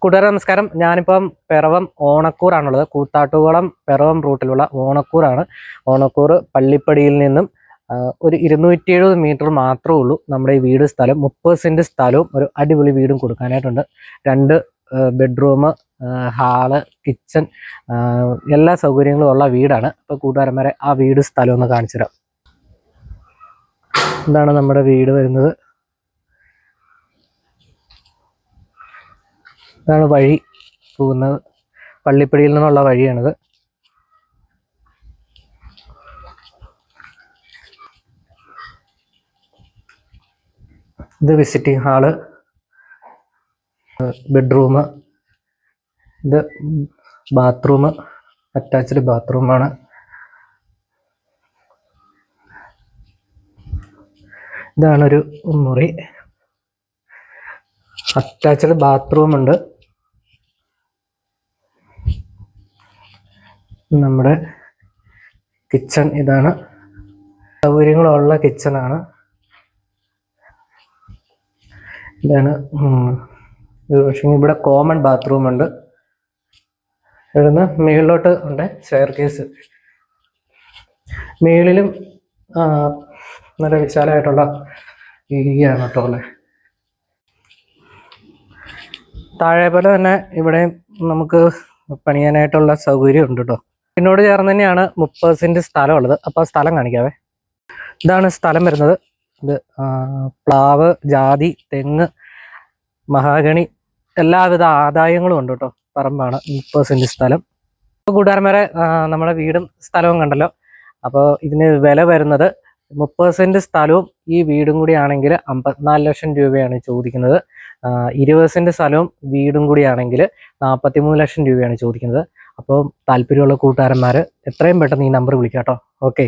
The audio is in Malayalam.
കൂട്ടുകാരെ നമസ്കാരം. ഞാനിപ്പം പിറവം ഓണക്കൂറാണുള്ളത്. കൂത്താട്ടുകുളം പിറവം റൂട്ടിലുള്ള ഓണക്കൂറാണ്. ഓണക്കൂർ പള്ളിപ്പടിയിൽ നിന്നും ഒരു 270 മീറ്റർ മാത്രമേ ഉള്ളൂ നമ്മുടെ ഈ വീട് സ്ഥലം. 30 സെന്റ് സ്ഥലവും ഒരു അടിപൊളി വീടും കൊടുക്കാനായിട്ടുണ്ട്. 2 ബെഡ്റൂം, ഹാള്, കിച്ചൺ, എല്ലാ സൗകര്യങ്ങളും ഉള്ള വീടാണ്. അപ്പോൾ കൂട്ടുകാരന്മാരെ ആ വീട് സ്ഥലം ഒന്ന് കാണിച്ചു തരാം. ഇതാണ് നമ്മുടെ വീട് വരുന്നത്. ഇതാണ് വഴി പോകുന്നത്. പള്ളിപ്പടിയിൽ നിന്നുള്ള വഴിയാണിത്. ഇത് വിസിറ്റിംഗ് ഹാള്, ബെഡ്റൂം, ഇത് ബാത്റൂം, അറ്റാച്ച്ഡ് ബാത്റൂമാണ്. ഇതാണൊരു മുറി, അറ്റാച്ച്ഡ് ബാത്റൂം ഉണ്ട്. നമ്മുടെ കിച്ചൺ ഇതാണ്. സൗകര്യങ്ങളുള്ള കിച്ചണാണ്. ഇതാണ് പക്ഷേ ഇവിടെ കോമൺ ബാത്റൂം ഉണ്ട്. ഇവിടുന്ന് മേളിലോട്ട് ഉണ്ട് സ്റ്റെയർ കേസ്. മേളിലും നല്ല വിശാലമായിട്ടുള്ള ഏരിയയാണ് കേട്ടോ ഉള്ളത്. താഴെ പോലെ തന്നെ ഇവിടെ നമുക്ക് പണിയാനായിട്ടുള്ള സൗകര്യം ഉണ്ട് കേട്ടോ. ഇതിനോട് ചേർന്ന് തന്നെയാണ് 30 സെന്റ് സ്ഥലം ഉള്ളത്. അപ്പോൾ സ്ഥലം കാണിക്കാവേ. ഇതാണ് സ്ഥലം വരുന്നത്. ഇത് പ്ലാവ്, ജാതി, തെങ്ങ്, മഹാഗണി എല്ലാവിധ ആദായങ്ങളും ഉണ്ട് കേട്ടോ. പറമ്പാണ്. 30 സെന്റ് സ്ഥലം. കൂട്ടുകാരന്മാരെ, നമ്മുടെ വീടും സ്ഥലവും കണ്ടല്ലോ. അപ്പോൾ ഇതിന് വില വരുന്നത് 30 സെന്റ് സ്ഥലവും ഈ വീടും കൂടി ആണെങ്കിൽ 54 ലക്ഷം രൂപയാണ് ചോദിക്കുന്നത്. 20 സെന്റ് സ്ഥലവും വീടും കൂടി ആണെങ്കിൽ 43 ലക്ഷം രൂപയാണ് ചോദിക്കുന്നത്. അപ്പോൾ താല്പര്യമുള്ള കൂട്ടുകാരന്മാർ എത്രയും പെട്ടെന്ന് ഈ നമ്പർ വിളിക്കാം കേട്ടോ. ഓക്കെ.